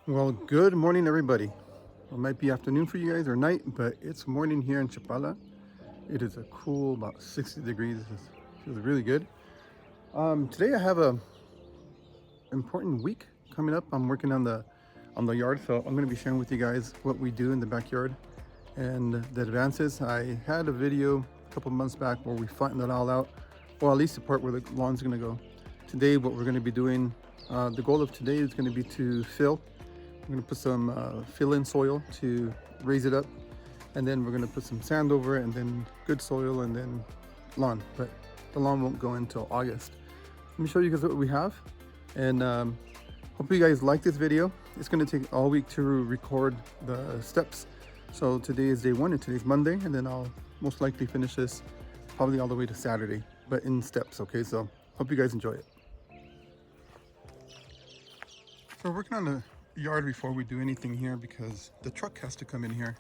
Well, good morning, everybody. It might be afternoon for you guys or night, but it's morning here in Chapala. It is a cool, about 60 degrees. It feels really good. Today I have a important week coming up. I'm working on the yard, so I'm going to be sharing with you guys what we do in the backyard and the advances. I had a video a couple months back where we flattened it all out, or at least the part where the lawn's going to go. Today, what we're going to be doing, the goal of today is going to be to fill. I'm going to put some fill-in soil to raise it up, and then we're going to put some sand over it, and then good soil, and then lawn. But the lawn won't go until August. Let me show you guys what we have, and hope you guys like this video. It's going to take all week to record the steps. So today is day one, and today's Monday, and then I'll most likely finish this probably all the way to Saturday, but in steps. Okay, so hope you guys enjoy it. So we're working on the yard before we do anything here because the truck has to come in here,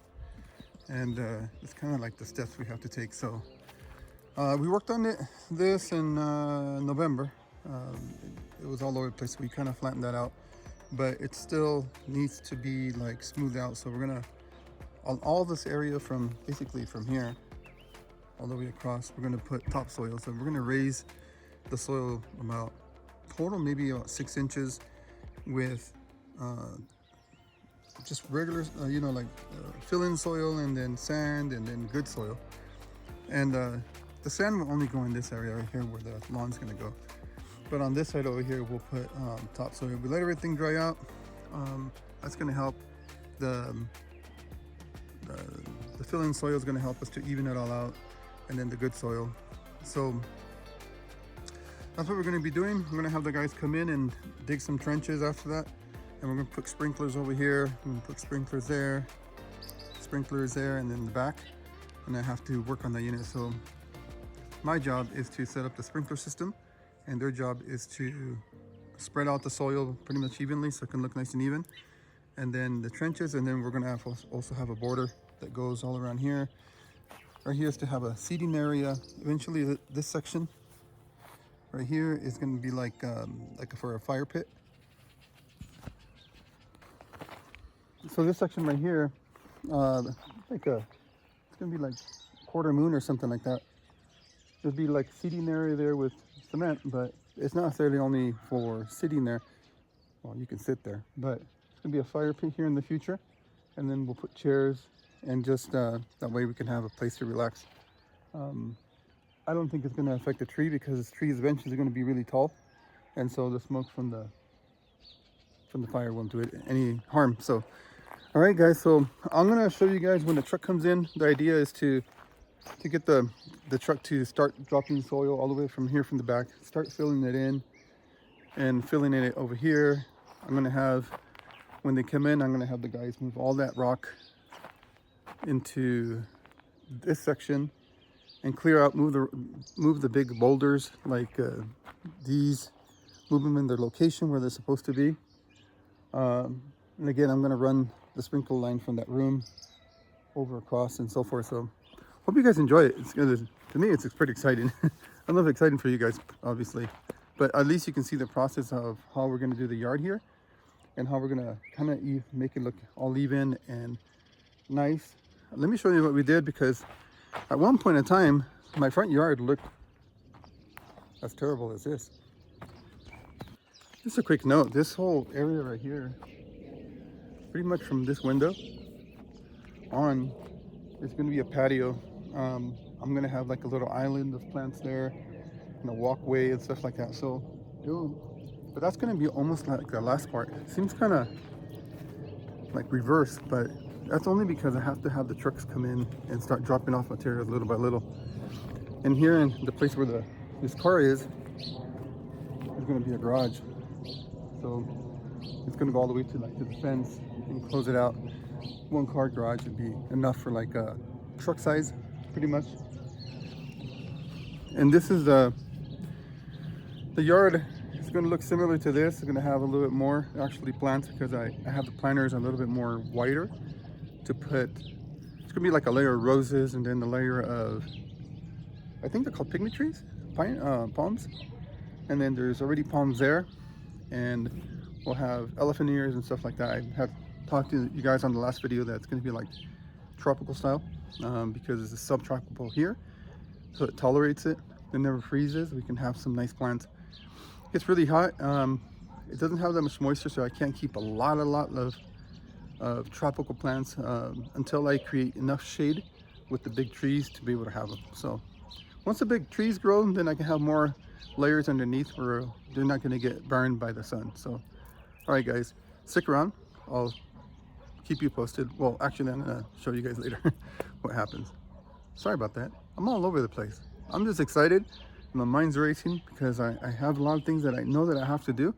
and it's kind of like the steps we have to take. So we worked on this in November. It was all over the place. We kind of flattened that out, but it still needs to be like smoothed out. So we're gonna, on all this area from basically from here all the way across, we're gonna put topsoil. So we're gonna raise the soil about total maybe about 6 inches with just regular, fill-in soil, and then sand, and then good soil. And the sand will only go in this area right here where the lawn's gonna go. But on this side over here, we'll put topsoil. We let everything dry out. That's gonna help. The fill-in soil is gonna help us to even it all out, and then the good soil. So that's what we're going to be doing. We're going to have the guys come in and dig some trenches after that, and we're going to put sprinklers over here, and put sprinklers there, and then the back, and I have to work on the unit. So my job is to set up the sprinkler system, and their job is to spread out the soil pretty much evenly so it can look nice and even, and then the trenches, and then we're going to also have a border that goes all around here. Right here is to have a seating area. Eventually this section right here is going to be like for a fire pit. So this section right here, it's going to be like quarter moon or something like that. There'll be like seating area there with cement, but it's not necessarily only for sitting there. Well, you can sit there, but it's going to be a fire pit here in the future, and then we'll put chairs, and just that way we can have a place to relax. I don't think it's going to affect the tree because this tree is eventually going to be really tall, and so the smoke from the fire won't do it any harm. So, all right, guys. So I'm going to show you guys when the truck comes in. The idea is to get the truck to start dropping soil all the way from here from the back, start filling it in, and filling it over here. I'm going to have, when they come in, I'm going to have the guys move all that rock into this section and clear out, move the big boulders like these, move them in their location where they're supposed to be. And again, I'm going to run the sprinkle line from that room over across and so forth. So hope you guys enjoy it. It's gonna, to me, it's pretty exciting. I don't know if it's exciting for you guys, obviously, but at least you can see the process of how we're going to do the yard here, and how we're going to kind of make it look all even and nice. Let me show you what we did, because at one point in time, my front yard looked as terrible as this. Just a quick note, this whole area right here, pretty much from this window on, is going to be a patio. I'm going to have like a little island of plants there, and a walkway and stuff like that. So, but that's going to be almost like the last part. It seems kind of like reverse, but that's only because I have to have the trucks come in and start dropping off materials little by little. And here in the place where this car is going to be a garage. So it's going to go all the way to the fence and close it out. One car garage would be enough for like a truck size, pretty much. And this is the yard. It's going to look similar to this. It's going to have a little bit more actually plants, because I have the planters a little bit more wider to put. It's gonna be like a layer of roses, and then the layer of, I think they're called pygmy trees, palms, and then there's already palms there, and We'll have elephant ears and stuff like that. I have talked to you guys on the last video that it's going to be like tropical style, because it's a subtropical here, so it tolerates it. It never freezes. We can have some nice plants. It's really hot. It doesn't have that much moisture, so I can't keep a lot of tropical plants until I create enough shade with the big trees to be able to have them. So once the big trees grow, then I can have more layers underneath where they're not going to get burned by the sun. So all right guys, stick around. I'll keep you posted. Well, actually I'm gonna show you guys later what happens. Sorry about that. I'm all over the place. I'm just excited. My mind's racing because I have a lot of things that I know that I have to do,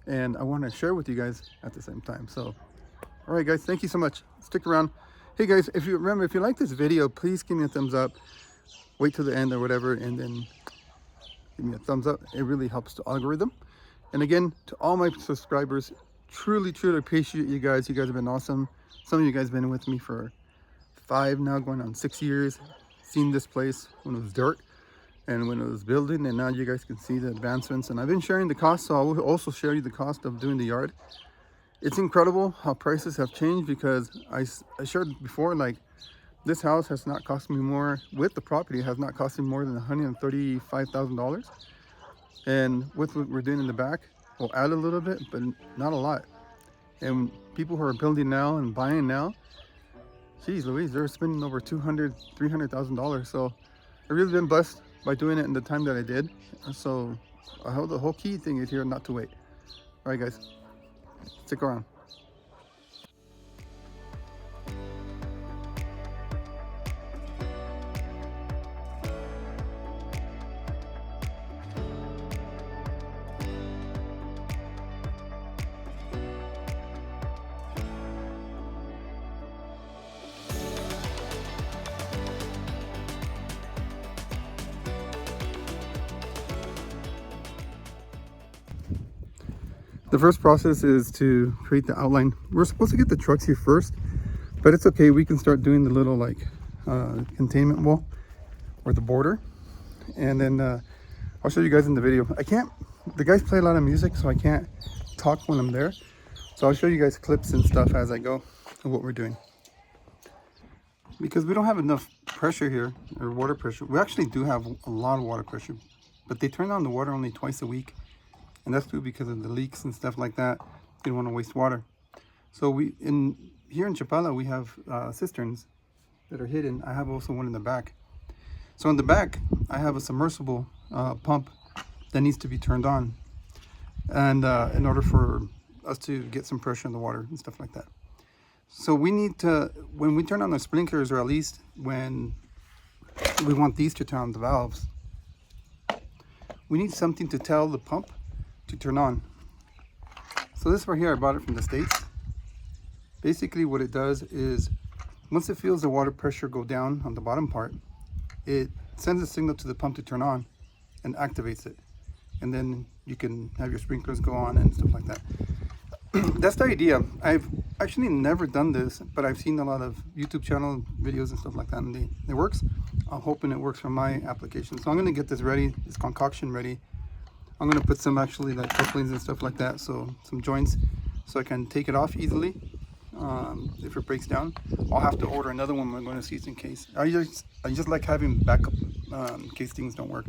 and I want to share with you guys at the same time. So all right guys, thank you so much. Stick around. Hey guys, if you like this video, please give me a thumbs up. Wait till the end or whatever, and then give me a thumbs up. It really helps the algorithm. And again, to all my subscribers, truly appreciate you guys. You guys have been awesome. Some of you guys have been with me for 5 now, going on 6 years. Seen this place when it was dirt and when it was building, and now you guys can see the advancements. And I've been sharing the cost, so I will also share you the cost of doing the yard. It's incredible how prices have changed, because I shared before, like, this house has not cost me more, with the property, has not cost me more than $135,000. And with what we're doing in the back, we'll add a little bit, but not a lot. And people who are building now and buying now, geez Louise, they're spending over $200,000, $300,000. So I've really been blessed by doing it in the time that I did. So I hope the whole key thing is here, not to wait. All right guys, stick around. The first process is to create the outline. We're supposed to get the trucks here first, but it's okay. We can start doing the little like containment wall or the border, and then I'll show you guys in the video. The guys play a lot of music, so I can't talk when I'm there. So I'll show you guys clips and stuff as I go of what we're doing. Because we don't have enough pressure here, or water pressure. We actually do have a lot of water pressure, but they turn on the water only twice a week. And that's due because of the leaks and stuff like that. You don't want to waste water. So here in Chapala, we have cisterns that are hidden. I have also one in the back. So in the back, I have a submersible pump that needs to be turned on, and in order for us to get some pressure in the water and stuff like that. So we need to, when we turn on the sprinklers, or at least when we want these to turn on the valves, we need something to tell the pump to turn on. So this right here, I bought it from the States. Basically what it does is, once it feels the water pressure go down on the bottom part, it sends a signal to the pump to turn on and activates it. And then you can have your sprinklers go on and stuff like that. That's the idea. I've actually never done this, but I've seen a lot of YouTube channel videos and stuff like that, and it works. I'm hoping it works for my application. So I'm gonna get this ready, this concoction ready. I'm gonna put some actually like couplings and stuff like that, so some joints, so I can take it off easily. If it breaks down, I'll have to order another one when I'm going to see it in case. I just like having backup in case things don't work.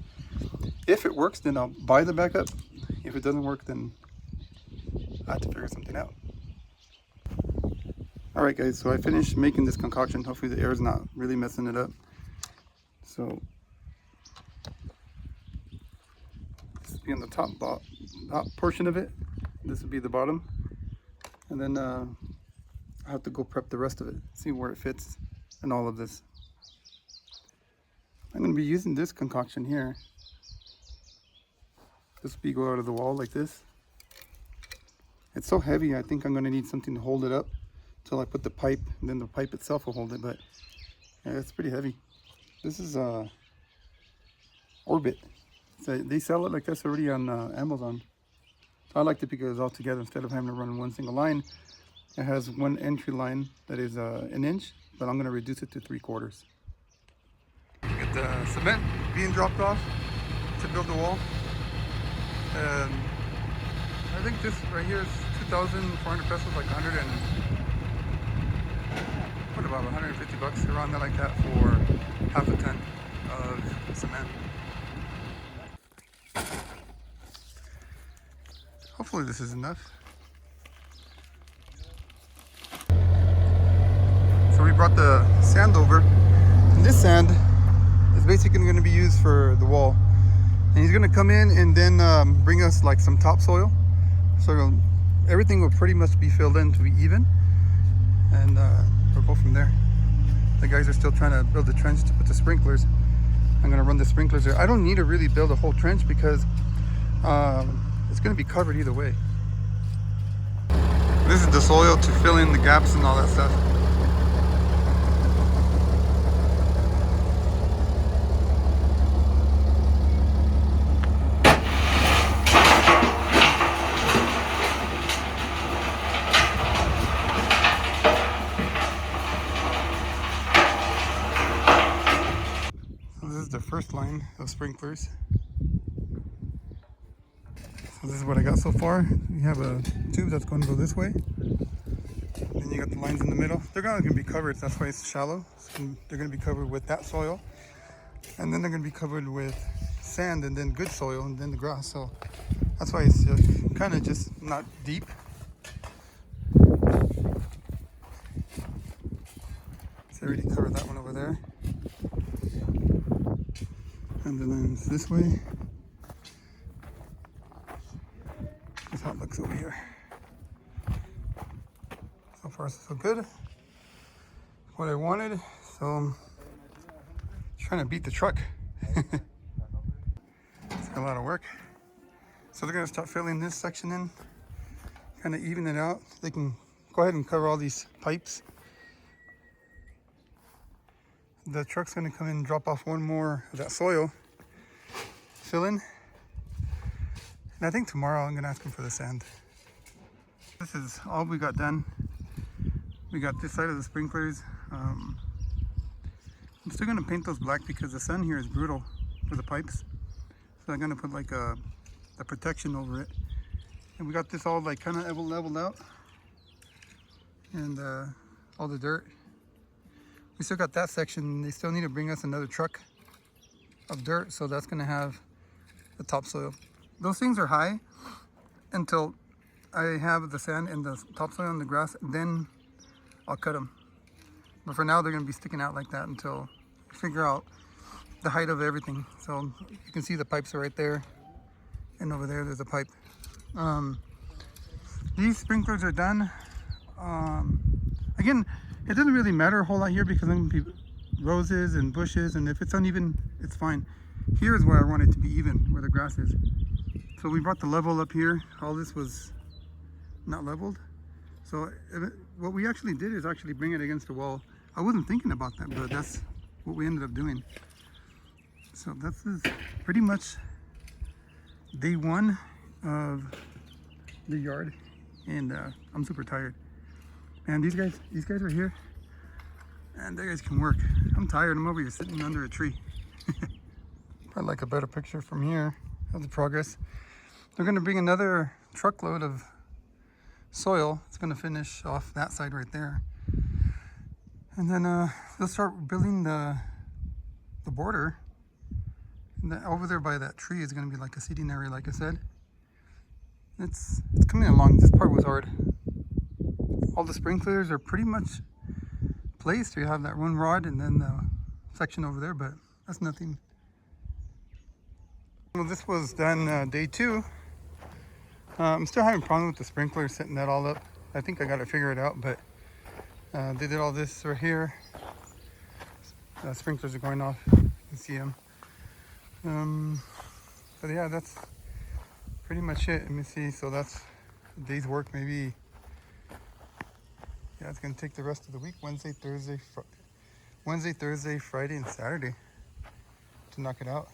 If it works, then I'll buy the backup. If it doesn't work, then I have to figure something out. All right, guys. So I finished making this concoction. Hopefully the air is not really messing it up. So this will be on the top portion of it. This will be the bottom, and then I have to go prep the rest of it, see where it fits and all of this. I'm going to be using this concoction here. This will go out of the wall like this. It's so heavy, I think I'm going to need something to hold it up till I put the pipe, and then the pipe itself will hold it, but yeah, it's pretty heavy. This is Orbit. So they sell it like this already on Amazon. So I like it because all together, instead of having to run one single line, it has one entry line that is an inch, but I'm going to reduce it to 3/4. Get the cement being dropped off to build the wall. And I think this right here is 2,400 pesos, like 100 and what about 150 bucks, around there like that for half a ton of cement. Hopefully this is enough. So we brought the sand over, and this sand is basically going to be used for the wall. And he's going to come in and then bring us like some topsoil. So everything will pretty much be filled in to be even, and we'll go from there. The guys are still trying to build the trench to put the sprinklers. I'm going to run the sprinklers there. I don't need to really build a whole trench because it's going to be covered either way. This is the soil to fill in the gaps and all that stuff. This is the first line of sprinklers. So this is what I got so far. You have a tube that's going to go this way. Then you got the lines in the middle. They're going to be covered, that's why it's shallow. So they're going to be covered with that soil. And then they're going to be covered with sand and then good soil and then the grass. So that's why it's kind of just not deep. So I already covered that one over there. And the lines this way. That's how it looks over here. So far so good. What I wanted. So I'm trying to beat the truck. It's got a lot of work. So they're gonna start filling this section in, kind of even it out. They can go ahead and cover all these pipes. The truck's gonna come in and drop off one more of that soil, fill in. And I think tomorrow I'm gonna ask him for the sand. This is all we got done. We got this side of the sprinklers. I'm still gonna paint those black because the sun here is brutal for the pipes. So I'm gonna put like a protection over it. And we got this all like kind of leveled out. And all the dirt. We still got that section. They still need to bring us another truck of dirt. So that's gonna have the topsoil. Those things are high until I have the sand and the topsoil and the grass, then I'll cut them. But for now, they're gonna be sticking out like that until I figure out the height of everything. So you can see the pipes are right there, and over there, there's a pipe. These sprinklers are done. Again, it doesn't really matter a whole lot here because I'm gonna be roses and bushes, and if it's uneven, it's fine. Here is where I want it to be even, where the grass is. So we brought the level up here. All this was not leveled. So what we actually did is actually bring it against the wall. I wasn't thinking about that, but that's what we ended up doing. So this is pretty much day one of the yard, and I'm super tired. And these guys are here, and they guys can work. I'm tired. I'm over here sitting under a tree. Probably like a better picture from here of the progress. They're going to bring another truckload of soil. It's going to finish off that side right there, and then they'll start building the border. And over there by that tree is going to be like a seating area, like I said. It's coming along. This part was hard. All the sprinklers are pretty much placed. We have that one rod and then the section over there, but that's nothing. Well, this was done day two. I'm still having problems with the sprinkler, setting that all up. I think I got to figure it out, but they did all this right here. Sprinklers are going off. You can see them. But yeah, that's pretty much it. Let me see. So that's a day's work, maybe. Yeah, it's gonna take the rest of the week: Wednesday, Thursday, Friday, and Saturday to knock it out.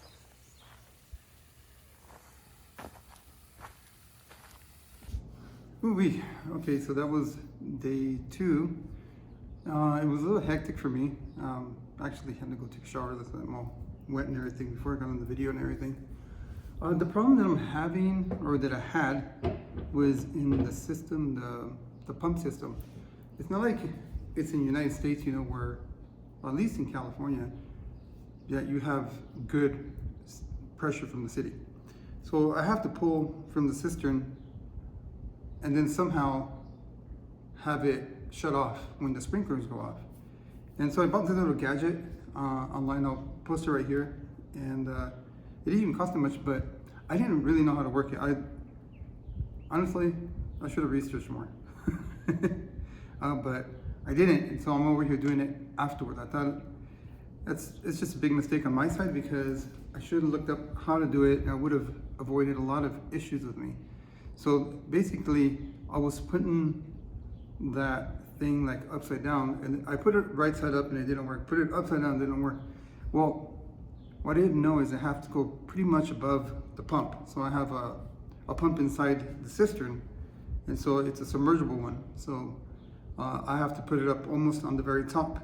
Ooh-wee. Okay, so that was day two. It was a little hectic for me. Actually had to go take a shower. That's why I'm all wet and everything before I got on the video and everything. The problem that I'm having, or that I had, was in the system, the pump system. It's not like it's in the United States, you know, where, or at least in California, that you have good pressure from the city. So I have to pull from the cistern and then somehow have it shut off when the sprinklers go off. And so I bought this little gadget online. I'll post it right here. And it didn't even cost me much, but I didn't really know how to work it. Honestly, I should have researched more. But I didn't, and so I'm over here doing it afterward. I thought it's just a big mistake on my side because I should have looked up how to do it, and I would have avoided a lot of issues with me. So basically, I was putting that thing like upside down, and I put it right side up and it didn't work. Put it upside down, it didn't work. Well, what I didn't know is I have to go pretty much above the pump. So I have a pump inside the cistern, and so it's a submergible one. So I have to put it up almost on the very top.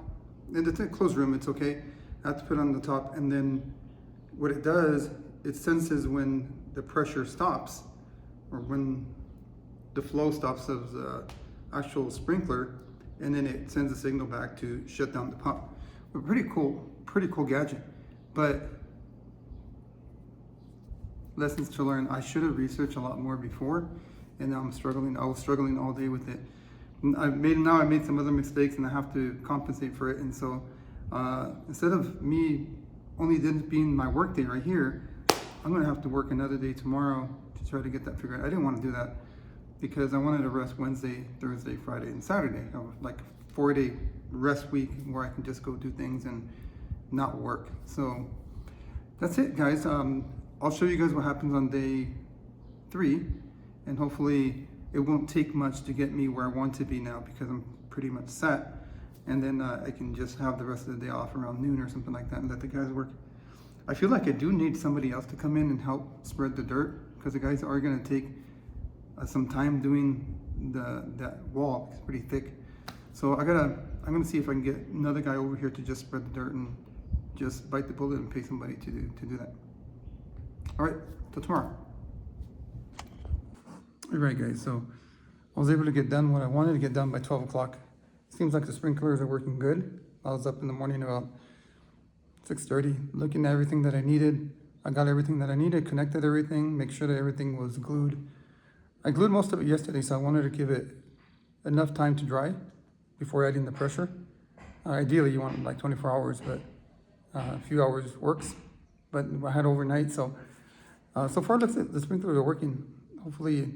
And it's a closed room, it's okay. I have to put it on the top, and then what it does, it senses when the pressure stops, or when the flow stops of the actual sprinkler, and then it sends a signal back to shut down the pump. But pretty cool gadget. But lessons to learn. I should have researched a lot more before, and now I'm struggling. I was struggling all day with it. I made some other mistakes, and I have to compensate for it. And so instead of me only this being my work day right here, I'm gonna have to work another day tomorrow to try to get that figured out. I didn't want to do that because I wanted to rest Wednesday, Thursday, Friday, and Saturday. Like a 4-day rest week where I can just go do things and not work. So that's it, guys. I'll show you guys what happens on day 3, and hopefully it won't take much to get me where I want to be now because I'm pretty much set. And then I can just have the rest of the day off around noon or something like that and let the guys work. I feel like I do need somebody else to come in and help spread the dirt because the guys are gonna take some time doing that wall. It's pretty thick. So I'm gonna see if I can get another guy over here to just spread the dirt and just bite the bullet and pay somebody to do that. All right, till tomorrow. All right, guys, so I was able to get done what I wanted to get done by 12 o'clock. Seems like the sprinklers are working good. I was up in the morning about 6:30, looking at everything that I needed. I got everything that I needed, connected everything, make sure that everything was glued. I glued most of it yesterday, so I wanted to give it enough time to dry before adding the pressure. Ideally, you want like 24 hours, but a few hours works. But I had overnight, so so far the sprinklers are working. Hopefully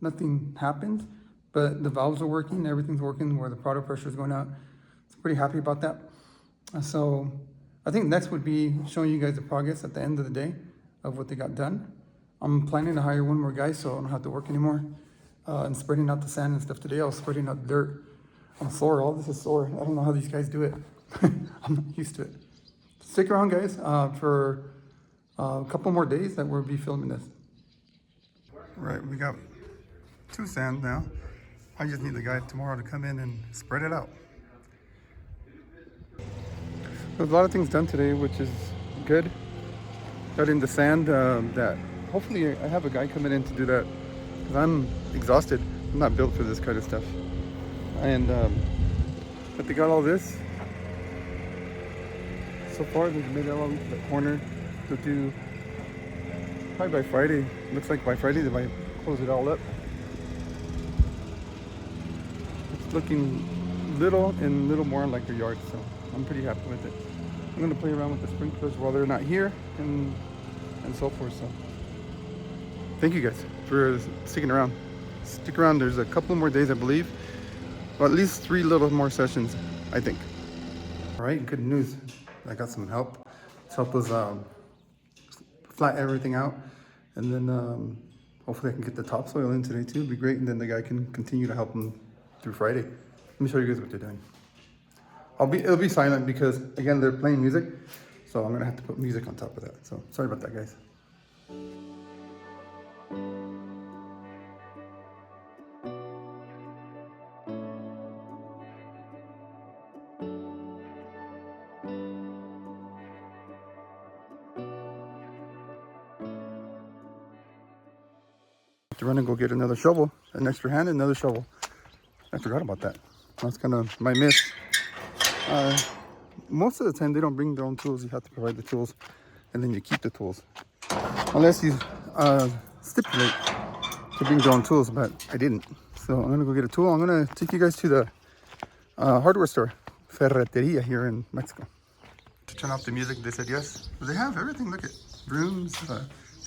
nothing happens, but the valves are working, everything's working where the product pressure is going out. So pretty happy about that. So I think next would be showing you guys the progress at the end of the day of what they got done. I'm planning to hire one more guy so I don't have to work anymore. And spreading out the sand and stuff today, I was spreading out dirt. I'm sore, all this is sore. I don't know how these guys do it. I'm not used to it. Stick around, guys, for a couple more days that we'll be filming this. Right, we got 2 sands now. I just need the guy tomorrow to come in and spread it out. There's a lot of things done today, which is good. Got in the sand that hopefully I have a guy coming in to do that because I'm exhausted. I'm not built for this kind of stuff. And but they got all this. So far they've made it all into the corner to do probably by Friday. Looks like by Friday they might close it all up. It's looking little more like a yard, so I'm pretty happy with it. I'm gonna play around with the sprinklers while they're not here and so forth. So thank you guys for sticking around. Stick around, there's a couple more days I believe. Well, at least 3 little more sessions, I think. All right, good news. I got some help. Let's help us flat everything out. And then hopefully I can get the topsoil in today too. It'd be great. And then the guy can continue to help him through Friday. Let me show you guys what they're doing. It'll be silent because again, they're playing music. So I'm gonna have to put music on top of that. So sorry about that, guys. to run and go get another shovel, an extra hand, and another shovel. I forgot about that. That's kind of my miss. Most of the time, they don't bring their own tools. You have to provide the tools, and then you keep the tools. Unless you stipulate to bring their own tools, but I didn't. So I'm gonna go get a tool. I'm gonna take you guys to the hardware store, Ferreteria, here in Mexico. To turn off the music, they said yes. But they have everything. Look at brooms,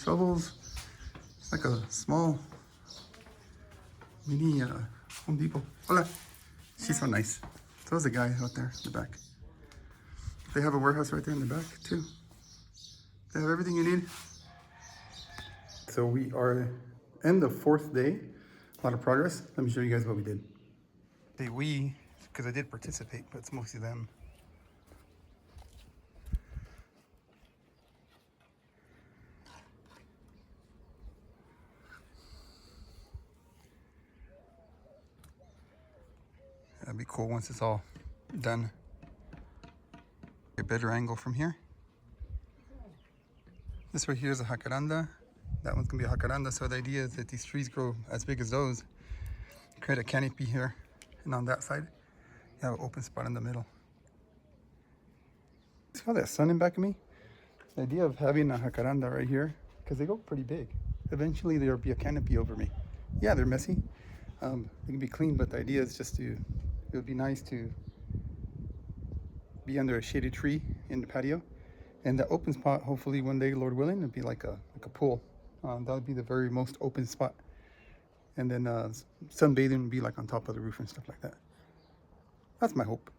shovels. It's like a small mini Home Depot. Hola. She's so nice. So is the guy out there in the back. They have a warehouse right there in the back too. They have everything you need. So we are in the 4th day. A lot of progress. Let me show you guys what we did. We, because I did participate, but it's mostly them. That'd be cool once it's all done. A better angle from here. This right here is a jacaranda. That one's gonna be a jacaranda. So the idea is that these trees grow as big as those. Create a canopy here, and on that side, you have an open spot in the middle. See all that sun in back of me? The idea of having a jacaranda right here, because they go pretty big. Eventually there'll be a canopy over me. Yeah, they're messy. They can be clean, but the idea is just to, it would be nice to be under a shaded tree in the patio. And the open spot, hopefully one day, Lord willing, it'd be like a pool. That would be the very most open spot. And then sunbathing would be like on top of the roof and stuff like that. That's my hope.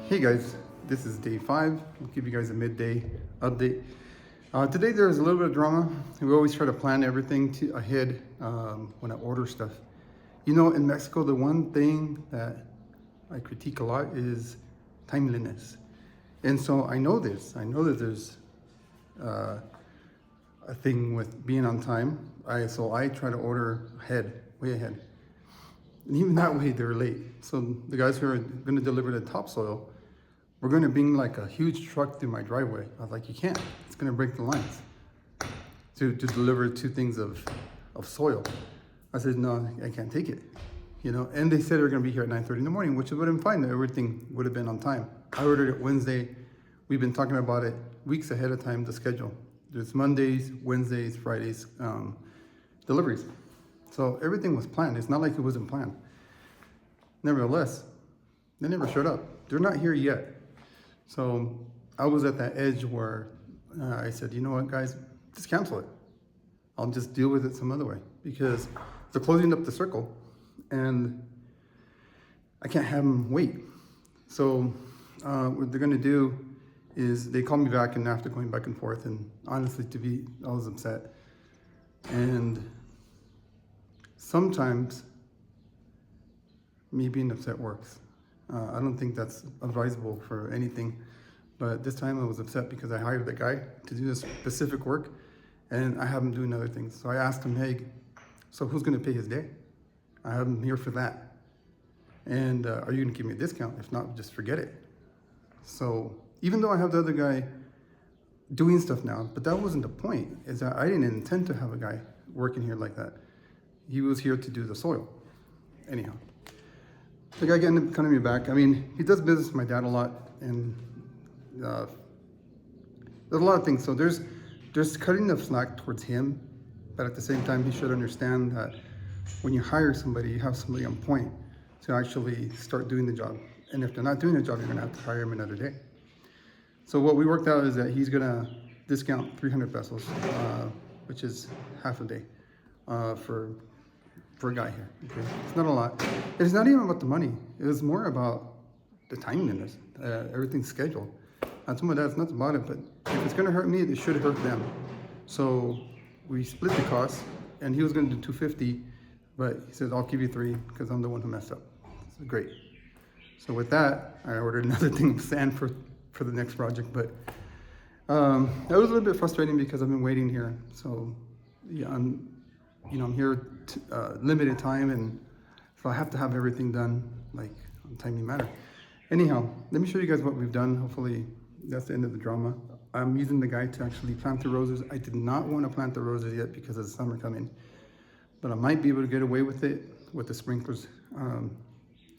Hey guys, this is day 5. I'll give you guys a midday update. Today there was a little bit of drama. We always try to plan everything ahead when I order stuff. You know, in Mexico, the one thing that I critique a lot is timeliness. And so I know this. I know that there's a thing with being on time. So I try to order ahead, way ahead. And even that way, they're late. So the guys who are going to deliver the topsoil, we're going to bring like a huge truck through my driveway. I was like, you can't. It's going to break the lines to deliver 2 things of soil. I said, no, I can't take it. You know, and they said they were going to be here at 9:30 in the morning, which would have been fine. Everything would have been on time. I ordered it Wednesday. We've been talking about it weeks ahead of time, the schedule. There's Mondays, Wednesdays, Fridays, deliveries. So everything was planned. It's not like it wasn't planned. Nevertheless, they never showed up. They're not here yet. So I was at that edge where I said, you know what, guys, just cancel it. I'll just deal with it some other way because they're closing up the circle and I can't have them wait. So what they're gonna do is they called me back, and after going back and forth, and honestly, I was upset. And sometimes me being upset works. I don't think that's advisable for anything, but this time I was upset because I hired the guy to do this specific work and I have him doing other things. So I asked him, hey, so who's gonna pay his day? I have him here for that. And are you gonna give me a discount? If not, just forget it. So even though I have the other guy doing stuff now, but that wasn't the point, is that I didn't intend to have a guy working here like that. He was here to do the soil. Anyhow. The guy ended up calling me back. I mean, he does business with my dad a lot, and there's a lot of things. So there's cutting of slack towards him, but at the same time, he should understand that when you hire somebody, you have somebody on point to actually start doing the job. And if they're not doing the job, you're gonna have to hire him another day. So what we worked out is that he's gonna discount 300 pesos, which is half a day for a guy here. Okay? It's not a lot. It's not even about the money. It was more about the timeliness. Everything's scheduled. I told my dad it's not about it, but if it's gonna hurt me, it should hurt them. So we split the cost, and he was gonna do 250, but he said, I'll give you 3 because I'm the one who messed up. So great. So with that, I ordered another thing of sand for the next project, but that was a little bit frustrating because I've been waiting here. So yeah, you know, I'm here limited time, and so I have to have everything done like on a timely manner. Anyhow, let me show you guys what we've done. Hopefully that's the end of the drama. I'm using the guy to actually plant the roses. I did not want to plant the roses yet because of the summer coming, but I might be able to get away with it with the sprinklers,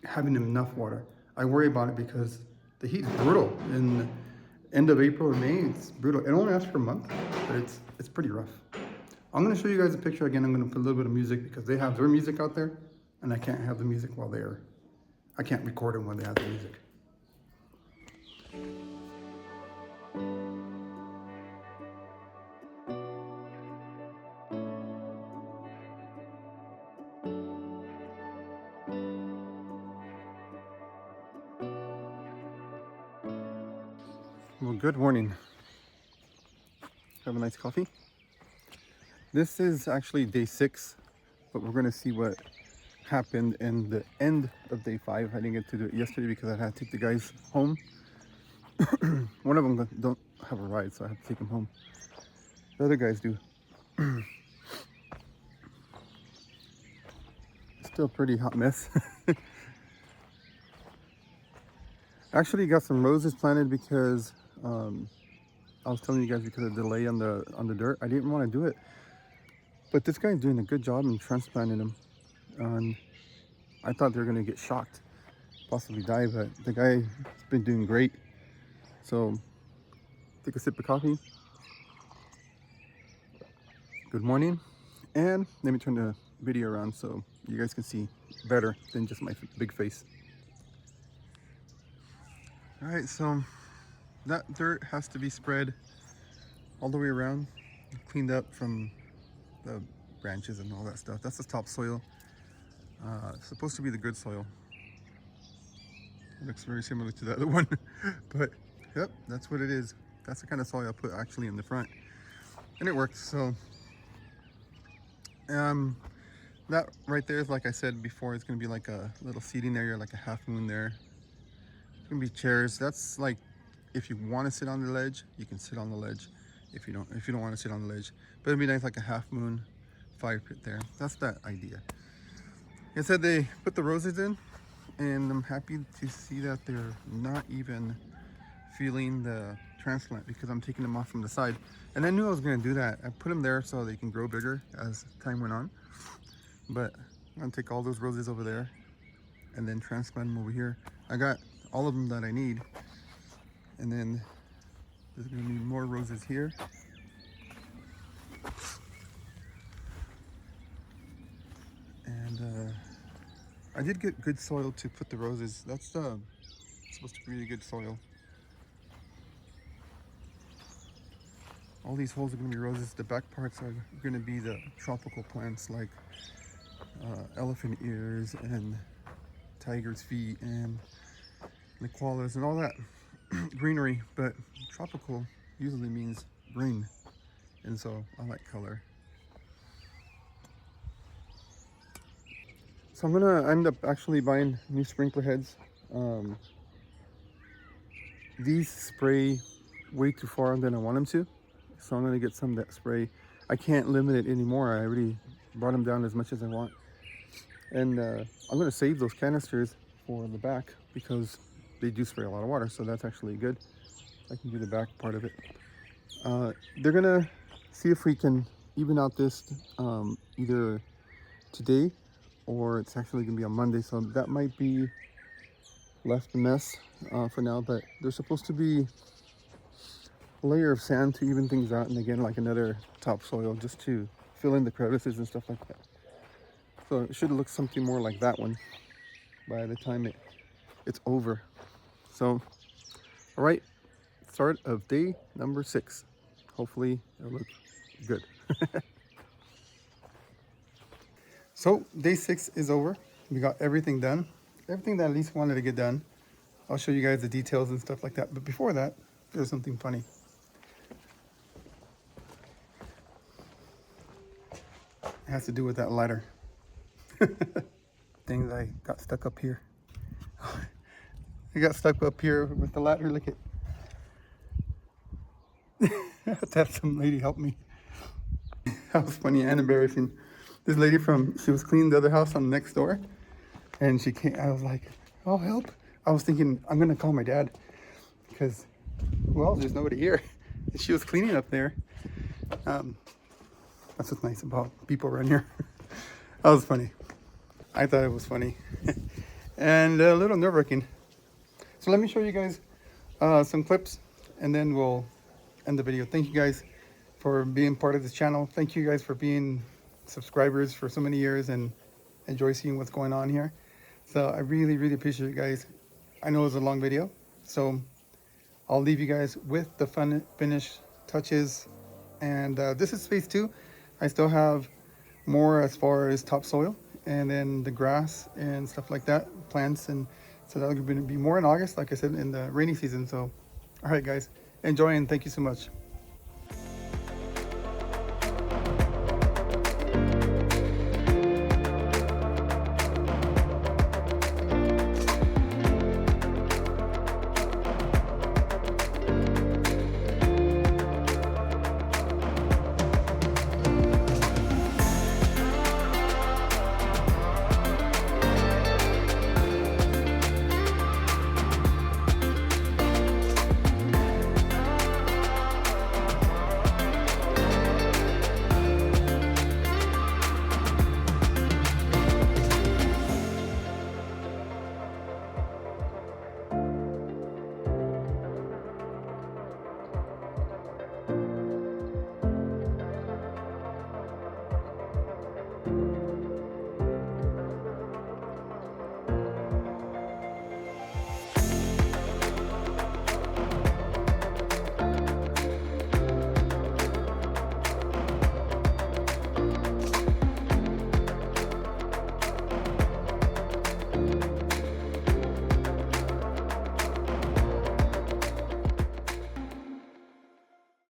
having enough water. I worry about it because the heat's brutal. In end of April or May, it's brutal. It only lasts for a month, but it's pretty rough. I'm gonna show you guys a picture again. I'm gonna put a little bit of music because they have their music out there, and I can't have the music while they're, I can't record them when they have the music. Well, good morning. Have a nice coffee. This is actually day 6, but we're gonna see what happened in the end of day 5. I didn't get to do it yesterday because I had to take the guys home. One of them don't have a ride, so I have to take them home. The other guys do. Still a pretty hot mess. Actually got some roses planted because I was telling you guys because of the delay on the dirt. I didn't want to do it, but this guy's doing a good job in transplanting them. I thought they were gonna get shocked, possibly die, but the guy's been doing great. So take a sip of coffee. Good morning, and let me turn the video around so you guys can see better than just my big face. All right, so that dirt has to be spread all the way around, cleaned up from the branches and all that stuff. That's the topsoil. It's supposed to be the good soil. It looks very similar to the other one, but yep, that's what it is. That's the kind of soil I put actually in the front, and it worked. So that right there is, like I said before, it's gonna be like a little seating area, like a half moon there. It's gonna be chairs. That's like, if you want to sit on the ledge, you can sit on the ledge. If you don't want to sit on the ledge, but it'd be nice, like a half moon fire pit there. That's that idea. Like I said, they put the roses in, and I'm happy to see that they're not even feeling the transplant because I'm taking them off from the side. And I knew I was going to do that. I put them there so they can grow bigger as time went on. But I'm going to take all those roses over there and then transplant them over here. I got all of them that I need. And then there's going to be more roses here. And I did get good soil to put the roses. That's supposed to be really good soil. All these holes are going to be roses. The back parts are going to be the tropical plants like elephant ears and tiger's feet and the koalas and all that greenery. But tropical usually means green, and so I like color. So I'm gonna end up actually buying new sprinkler heads. These spray way too far than I want them to, so I'm gonna get some that spray. I can't limit it anymore. I already brought them down as much as I want, and I'm gonna save those canisters for the back because they do spray a lot of water, so that's actually good. I can do the back part of it. They're gonna see if we can even out this either today or it's actually gonna be on Monday, so that might be less the mess for now. But there's supposed to be a layer of sand to even things out, and again like another topsoil just to fill in the crevices and stuff like that. So it should look something more like that one by the time it's over. So all right, start of day number 6. Hopefully it'll look good. So day 6 is over. We got everything done. Everything that I at least wanted to get done. I'll show you guys the details and stuff like that. But before that, there's something funny. It has to do with that lighter. Things I got stuck up here. I got stuck up here with the ladder. Look at. I have to have some lady help me. That was funny and embarrassing. This lady she was cleaning the other house on the next door, and she came. I was like, "Oh, help!" I was thinking I'm gonna call my dad because, well, there's nobody here. And she was cleaning up there. That's what's nice about people around here. That was funny. I thought it was funny and a little nerve-wracking. So let me show you guys some clips, and then we'll end the video. Thank you guys for being part of this channel. Thank you guys for being subscribers for so many years and enjoy seeing what's going on here. So I really, really appreciate you guys. I know it was a long video, so I'll leave you guys with the finished touches. And this is phase 2. I still have more as far as topsoil and then the grass and stuff like that, plants, and so that'll be more in August, like I said, in the rainy season. So all right guys, enjoy and thank you so much.